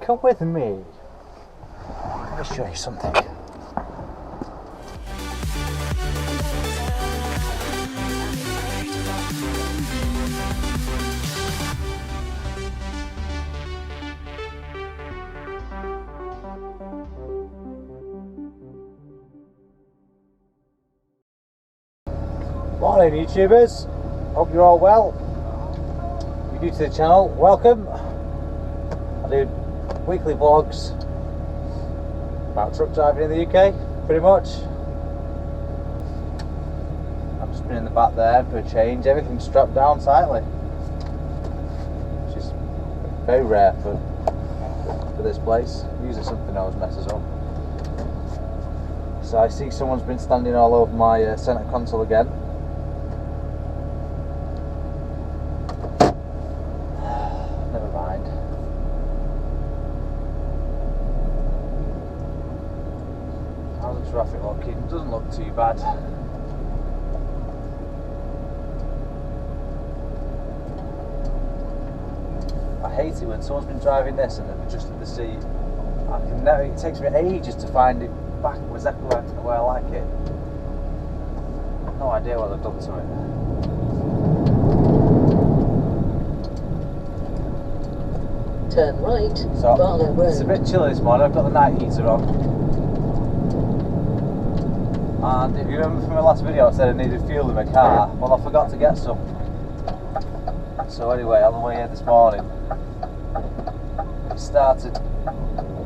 Come with me. Let me show you something. Morning YouTubers, hope you're all well. If you're new to the channel, welcome. I do weekly vlogs about truck driving in the UK, pretty much. I've just been in the back there for a change, everything's strapped down tightly, which is very rare for this place. Usually something always messes up. So I see someone's been standing all over my centre console again. Traffic looking doesn't look too bad. I hate it when someone's been driving this and they've adjusted the seat. I can never, it takes me ages to find it back exactly where I like it. I've no idea what they've done to it. Turn right, so Barlow Road. It's a bit chilly this morning. I've got the night heater on. And if you remember from my last video I said I needed fuel in my car, well I forgot to get some. So anyway, on the way here this morning, it started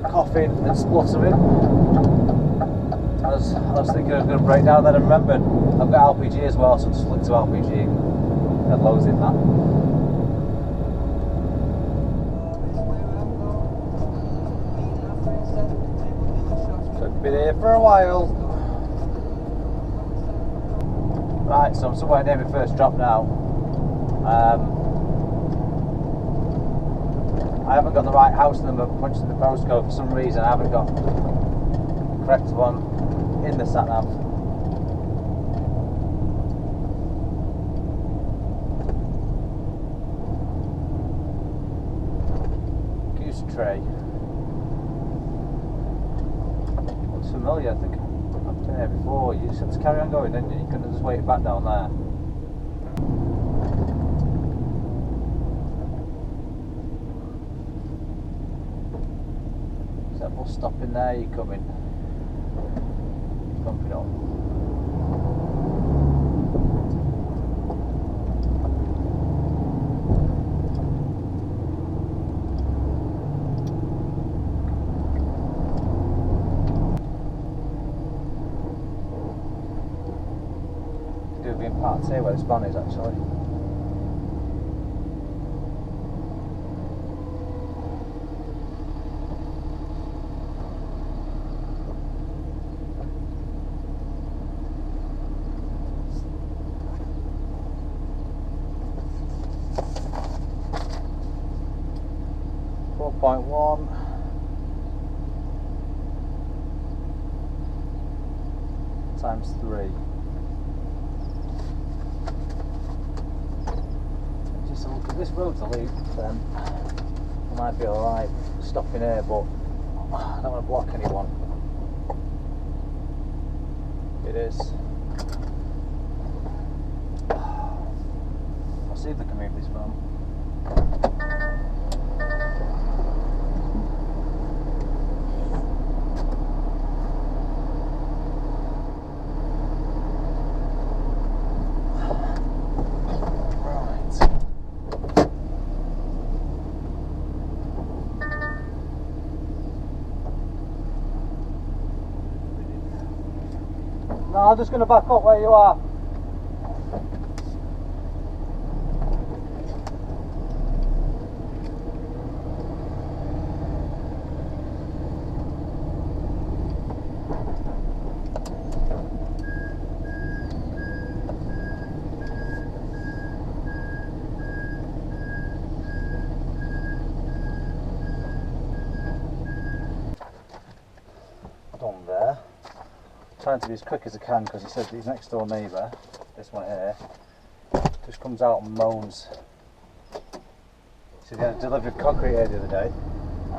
coughing and spluttering. I was thinking I was going to break down, then I remembered I've got LPG as well, so I just flicked to LPG and had loads in that. Could be here for a while. Right, so I'm somewhere near my first drop now. I haven't got the right house number punched in the postcode for some reason. I haven't got the correct one in the sat nav. Goose tray. Looks familiar, I think. I've been here before. You just have to carry on going, didn't you? You couldn't just wait it back down there. Is that bus stop in there? You coming? Bumping up. Being part here where the span is actually. .1 times 3. If this road's a loop, then I might be alright stopping here, but I don't want to block anyone. It is. I'll see if they can move this van. No, I'm just going to back up where you are. Done there. Trying to be as quick as I can because he said his next door neighbour, this one here, just comes out and moans. So he had a delivered concrete here the other day,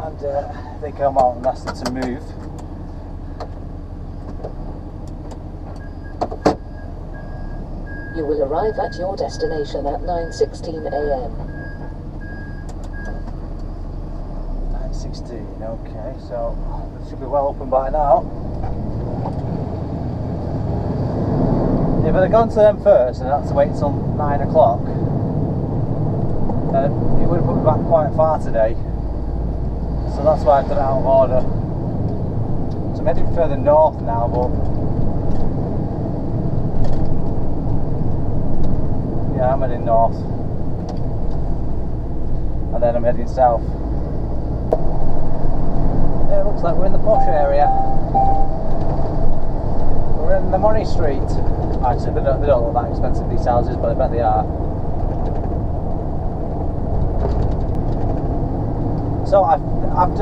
and they come out and asked them to move. You will arrive at your destination at 9:16 a.m. 9:16, okay, so it should be well open by now. If I'd have gone to them first and had to wait till 9 o'clock, it would have put me back quite far today. So that's why I've done it out of order. So I'm heading further north now, but yeah, I'm heading north. And then I'm heading south. Yeah, it looks like we're in the posh area. We're in the Money Street. Actually, they don't look that expensive, these houses, but I bet they are. So I've had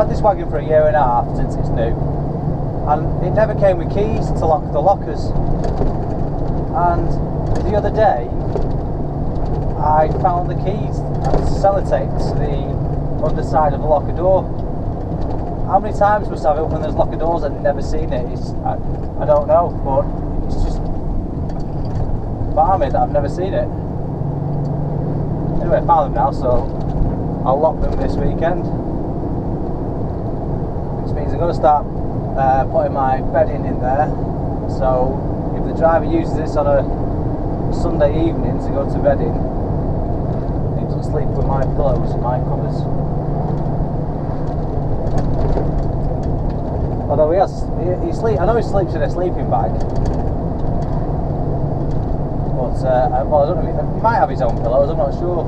this wagon for a year and a half since it's new, and it never came with keys to lock the lockers. And the other day, I found the keys and sellotape to the underside of the locker door. How many times must I have opened those locker doors and never seen it? I don't know, but it's just balmy that I've never seen it. Anyway, I found them now, so I'll lock them this weekend. Which means I'm going to start putting my bedding in there. So if the driver uses this on a Sunday evening to go to bed in, he doesn't sleep with my pillows and my covers. Although I know he sleeps in a sleeping bag. But well, I don't know. He might have his own pillows. I'm not sure.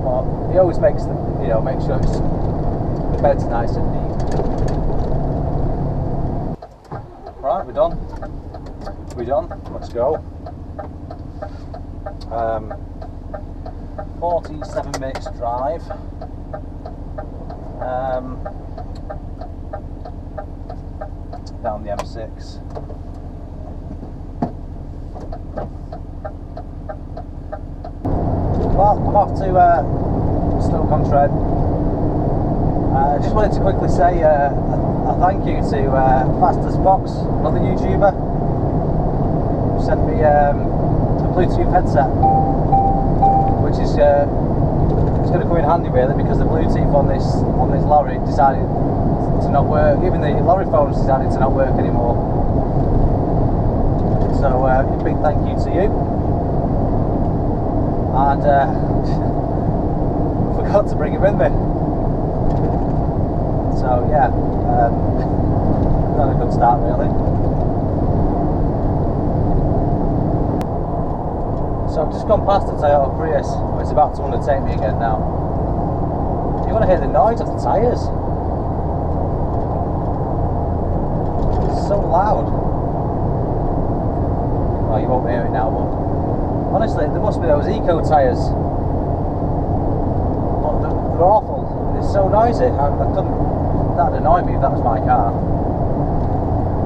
But he always makes make sure the bed's nice and neat. Right, we're done. We're done. Let's go. 47 minutes drive. Down the M6. Well, I'm off to Stoke-on-Trent. I just wanted to quickly say a thank you to Fastest Box, another YouTuber, who sent me a Bluetooth headset, which is it's going to come in handy really, because the Bluetooth on this lorry decided to not work. Even the lorry phones decided to not work anymore. So a big thank you to you. And forgot to bring him with me. So yeah, not a good start really. So I've just gone past the Toyota Prius, but it's about to undertake me again now. You want to hear the noise of the tyres? It's so loud. Well, you won't hear it now, but honestly, there must be those eco tyres. But they're awful. It's so noisy. That'd annoy me if that was my car.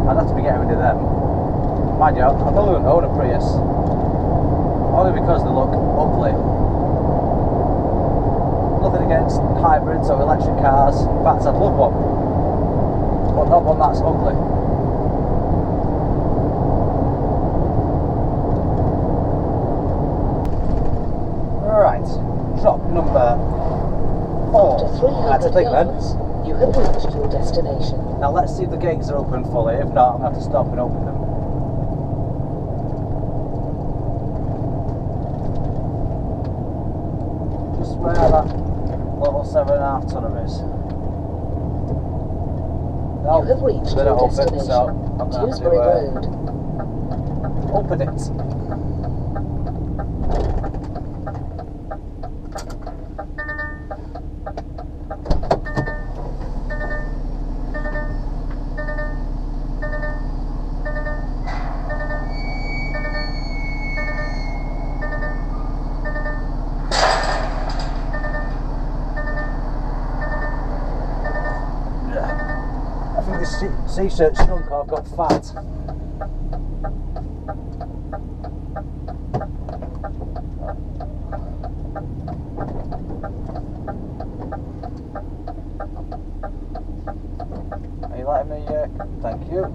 I'd have to be getting rid of them. Mind you, I probably wouldn't own a Prius. Only because they look ugly. Nothing against hybrids or electric cars. In fact, I'd love one. But not one that's ugly. Right, drop number 4. After 300 yards, you have reached your destination. Now let's see if the gates are open fully. If not, I'm going to have to stop and open them. Just where that little 7.5 tonner is. No, you have reached they're your not open, destination. so I'm going to Dewsbury have Road. to open it. C-shirt shrunk or I've got fat. Thank you.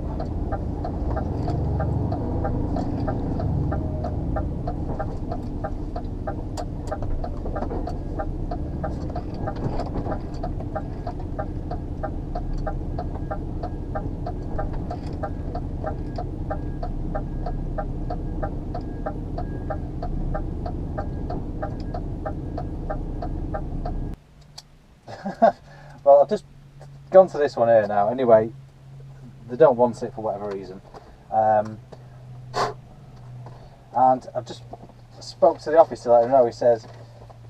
Well, I've just gone to this one here now. Anyway, they don't want it for whatever reason, and I've just spoke to the office to let them know. He says,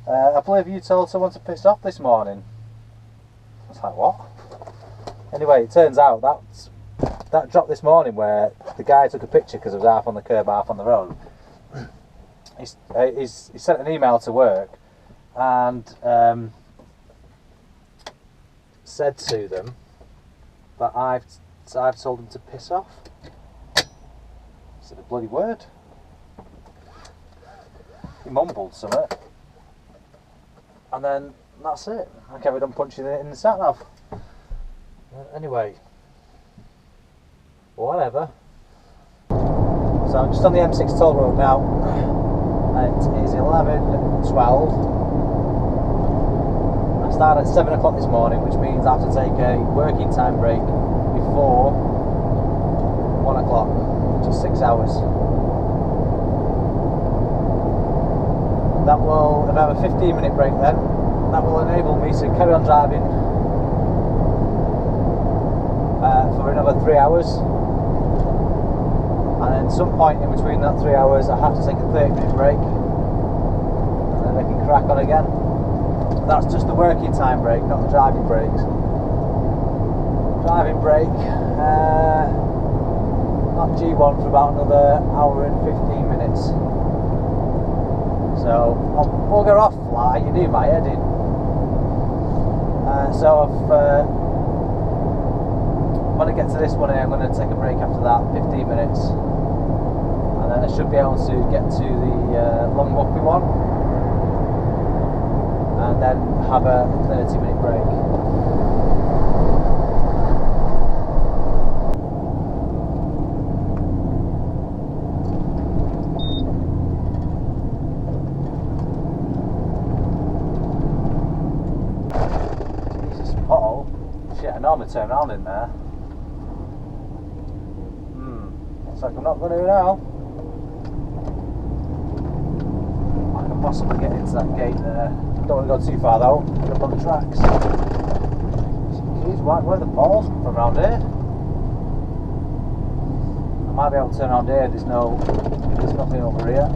I believe you told someone to piss off this morning. I was like, what? Anyway, it turns out that drop this morning where the guy took a picture because it was half on the curb, half on the road. He sent an email to work and said to them that I've told them to piss off. Is it a bloody word? He mumbled something, and then that's it. I carried on punching it in the sat nav. Anyway, whatever. So I'm just on the M6 toll road now. It is 11:12. I started at 7 o'clock this morning, which means I have to take a working time break before 1 o'clock, which is 6 hours. That will, if I have a 15-minute break then, that will enable me to carry on driving for another 3 hours. And then some point in between that 3 hours I have to take a 30-minute break, and then I can crack on again. That's just the working time break, not the driving breaks. Driving break, not G1 for about another hour and 15 minutes. So I'll bugger off like you do my heading. So when I get to this one here, I'm going to take a break after that, 15 minutes, and then I should be able to get to the long Whoppy one, and then have a 30-minute break. Jesus, pothole. Shit, I normally turn around in there. Looks like I'm not going to now. I can possibly get into that gate there. Don't want to go too far though, end up on the tracks. Jeez, where are the balls from around here? I might be able to turn around here, there's nothing over here.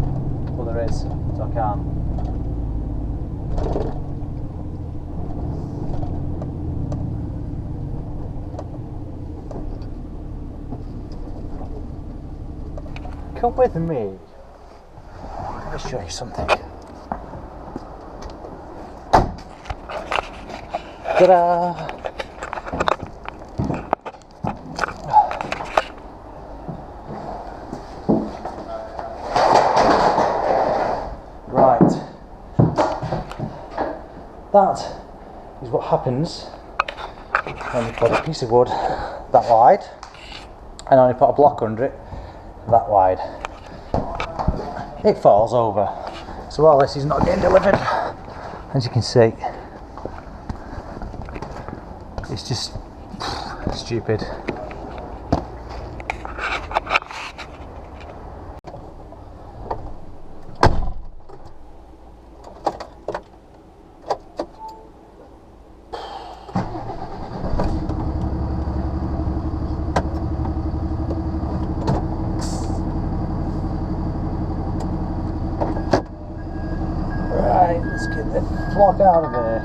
Well, there is, so I can't. Come with me. Let me show you something. Ta-da! Right. That is what happens when you put a piece of wood that wide and only put a block under it that wide. It falls over. So all this is not getting delivered, as you can see. It's just stupid. Right, let's get the flock out of here.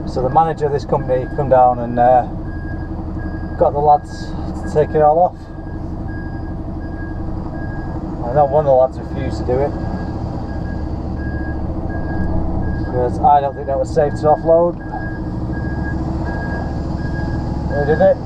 So the manager of this company come down and got the lads to take it all off. I know one of the lads refused to do it because I don't think that was safe to offload. They did it.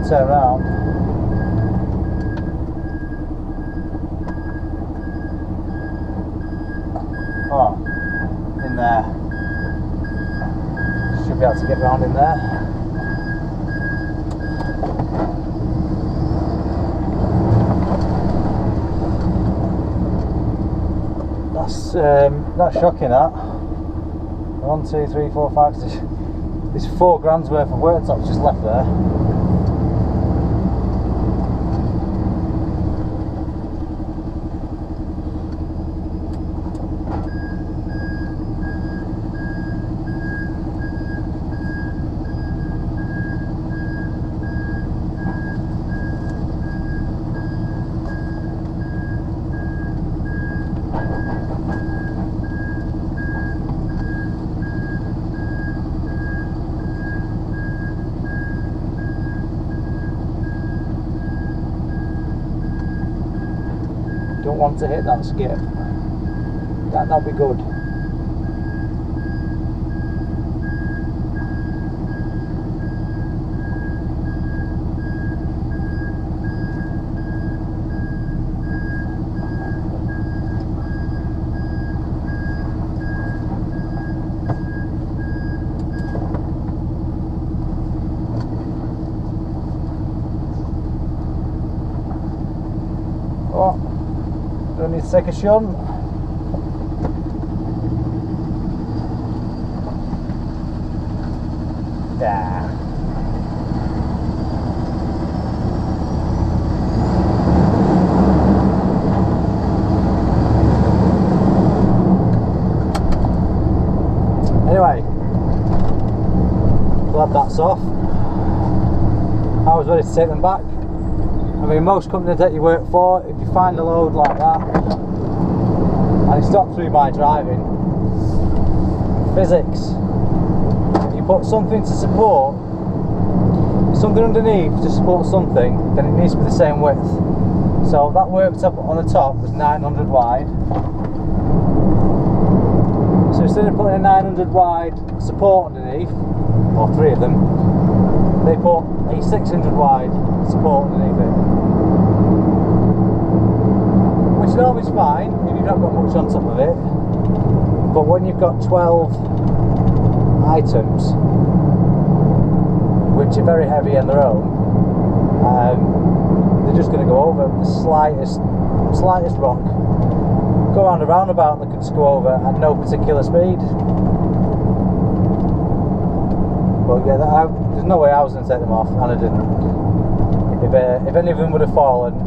going to turn around. Oh, in there. Should be able to get round in there. That's shocking, that. 1, 2, 3, 4, 5, 6. There's 4 grand's worth of worktops just left there. Don't want to hit that skip. That'll be good. Oh. Don't need to take a shunt. Yeah. Anyway, glad that's off. I was ready to take them back. I mean, most companies that you work for, if you find a load like that and it's not through my driving, physics, if you put something to support, something underneath to support something, then it needs to be the same width. So that worktop on the top was 900 wide. So instead of putting a 900 wide support underneath, or 3 of them, they put a 600 wide support underneath it. Which normally is fine if you've not got much on top of it, but when you've got 12 items which are very heavy on their own, they're just going to go over the slightest rock. Go around a roundabout, they could just go over at no particular speed. But yeah, there's no way I was going to take them off, and I didn't. If any of them would have fallen,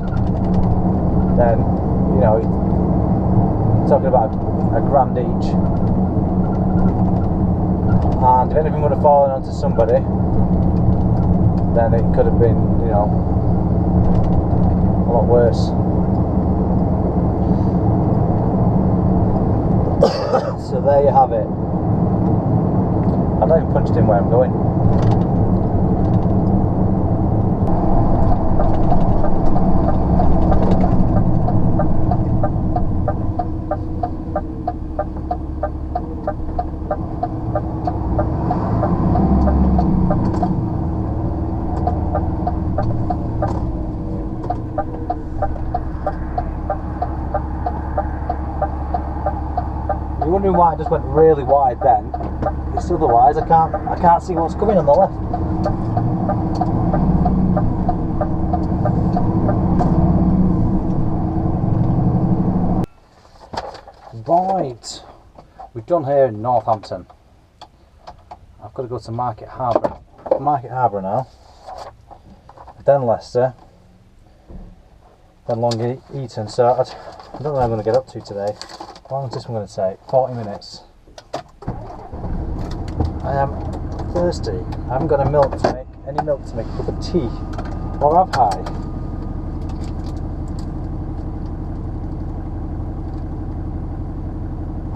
then, you know, you're talking about a grand each. And if any of them would have fallen onto somebody, then it could have been, you know, a lot worse. So there you have it. I've not even punched in where I'm going. You're wondering why I just went really wide then. It's otherwise I can't see what's coming on the left. Right, we're done here in Northampton. I've got to go to Market Harbour now, then Leicester, then Long Eaton. So I don't know what I'm going to get up to today. How long is this one going to take? 40 minutes. I am thirsty. I haven't got any milk to make a cup of tea, or have I?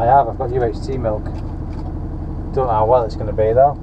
I've got UHT milk. Don't know how well it's going to be though.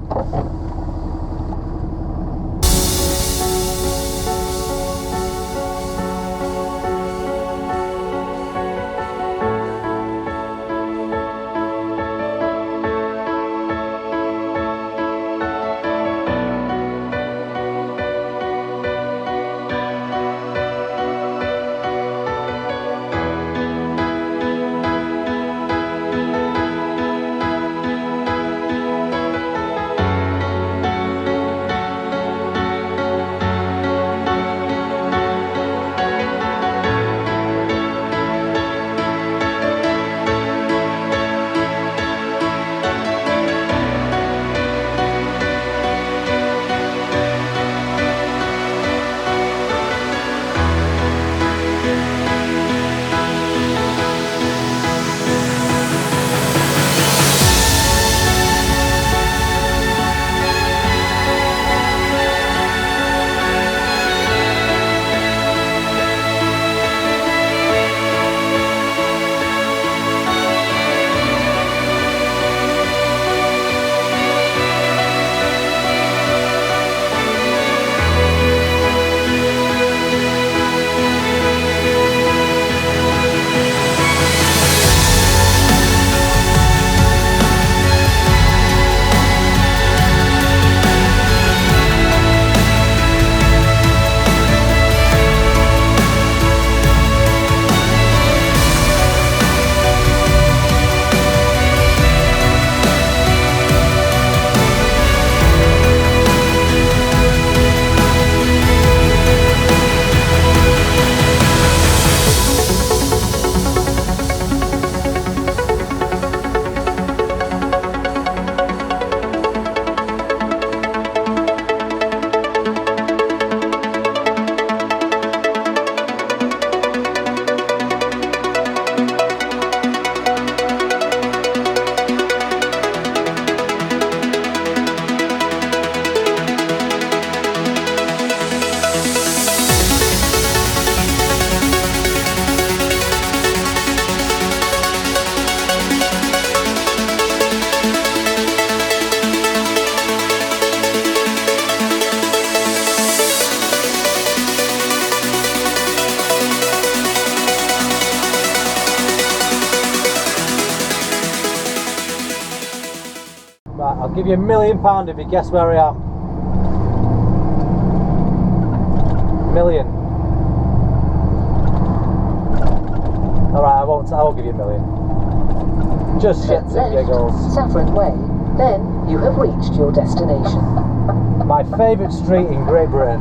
give you £1 million if you guess where I am. Million. Alright, I won't give you £1 million. Just shits and giggles. Saffron Way, then you have reached your destination. My favourite street in Great Britain.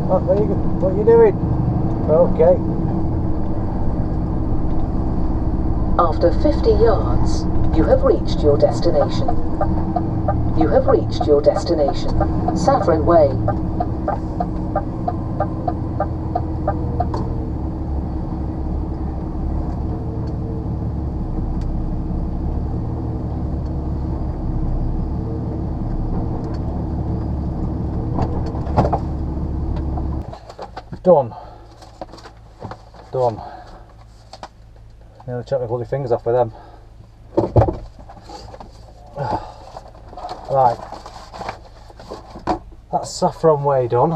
What are you doing? Okay. After 50 yards, you have reached your destination. You have reached your destination. Saffron Way. Done. Nearly chopped my bloody fingers off with them. Right. That's Saffron Way done.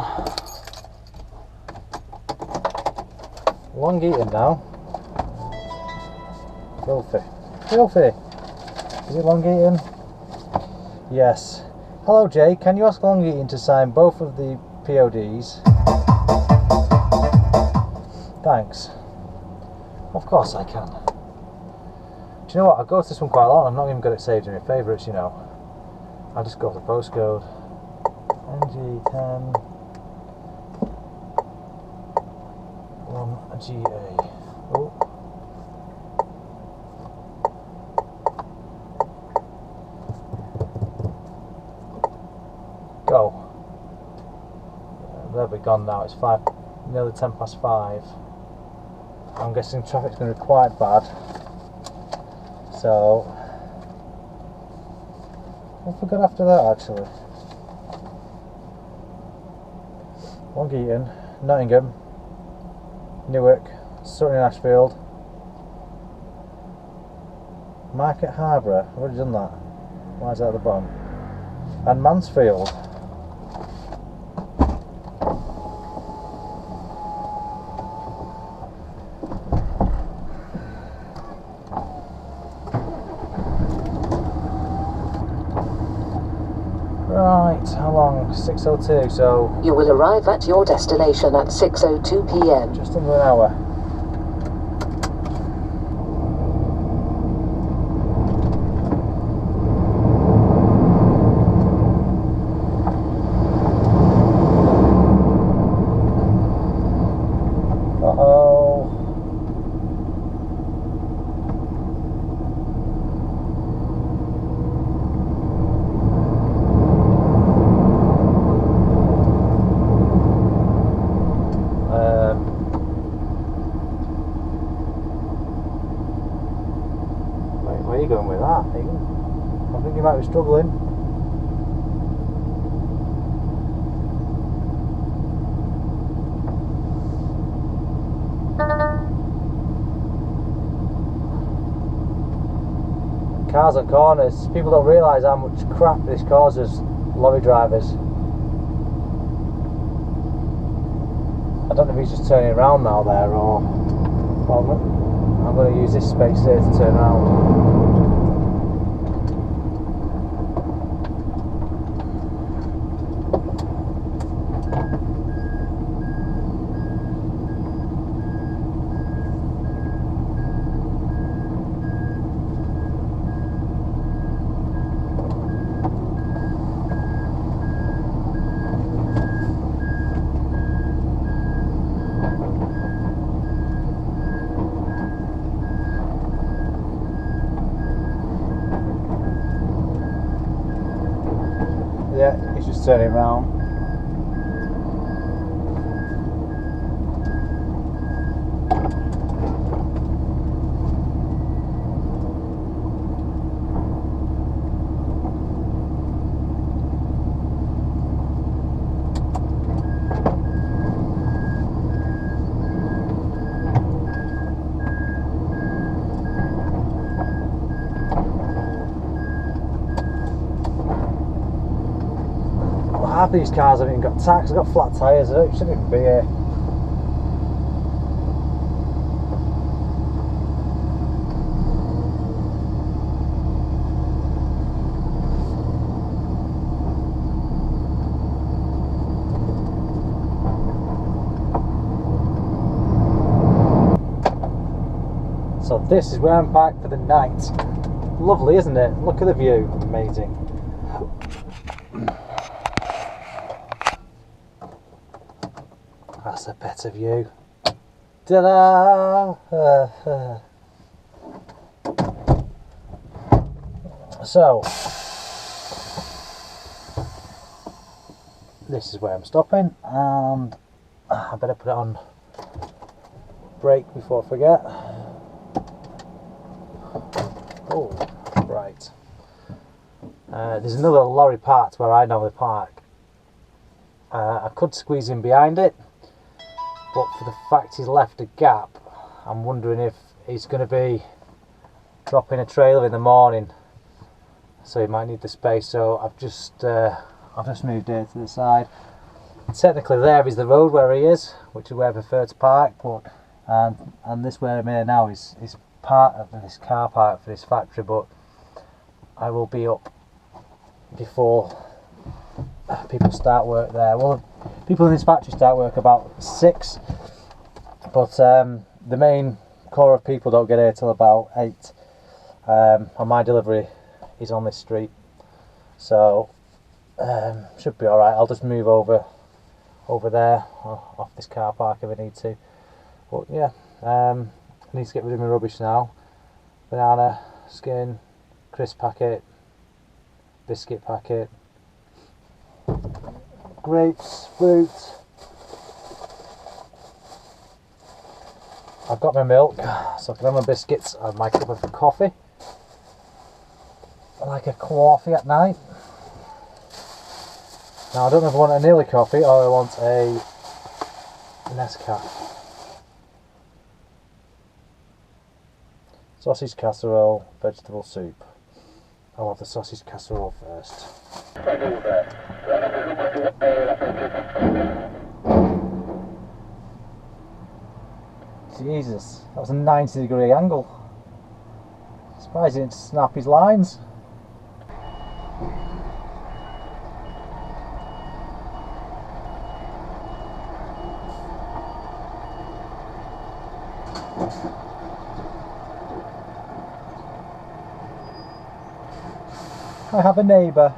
Long eaten now. Filthy. Is it Long Eaton? Yes. Hello Jay, can you ask Long Eaton to sign both of the PODs? Thanks. Of course I can. Do you know what? I go to this one quite a lot. I'm not even got it saved in my favourites, you know. I'll just go for the postcode. NG10 1GA. Oh. Go. There we're gone now. It's nearly 10 past 5. I'm guessing traffic's going to be quite bad. So, what have we got after that actually? Long Eaton, Nottingham, Newark, Sutton in Ashfield, Market Harborough. I've already done that. Why is that at the bottom? And Mansfield. Right, how long? 6:02, so... You will arrive at your destination at 6:02 p.m. just under an hour. Where are you going with that? I think you might be struggling. Cars on corners. People don't realise how much crap this causes lorry drivers. I don't know if he's just turning around now there or... Well, I'm going to use this space here to turn around. Yeah, he's just turning around. half of these cars haven't even got tacks, they've got flat tyres, they shouldn't even be here. So this is where I'm parked for the night. Lovely, isn't it? Look at the view, amazing. That's a better view. Ta-da! So, this is where I'm stopping, and I better put it on brake before I forget. Oh, right. There's another lorry parked where I normally park. I could squeeze in behind it, but for the fact he's left a gap, I'm wondering if he's going to be dropping a trailer in the morning, so he might need the space. So I've just moved here to the side. Technically, there is the road where he is, which is where I prefer to park. But and this where I'm here now is part of this car park for this factory, but I will be up before people start work there. Well, people in this factory start work about 6, but the main core of people don't get here till about 8, and my delivery is on this street, so should be alright. I'll just move over there off this car park if I need to. But yeah, I need to get rid of my rubbish now. Banana, skin, crisp packet, biscuit packet, grapes, fruit. I've got my milk, so I can have my biscuits and my cup of coffee. I like a coffee at night. Now I don't know if I want an early coffee or I want a Nescafe. Sausage casserole, vegetable soup. I'll have the sausage casserole first. Jesus, that was a 90-degree angle. Surprised he didn't snap his lines. I have a neighbour.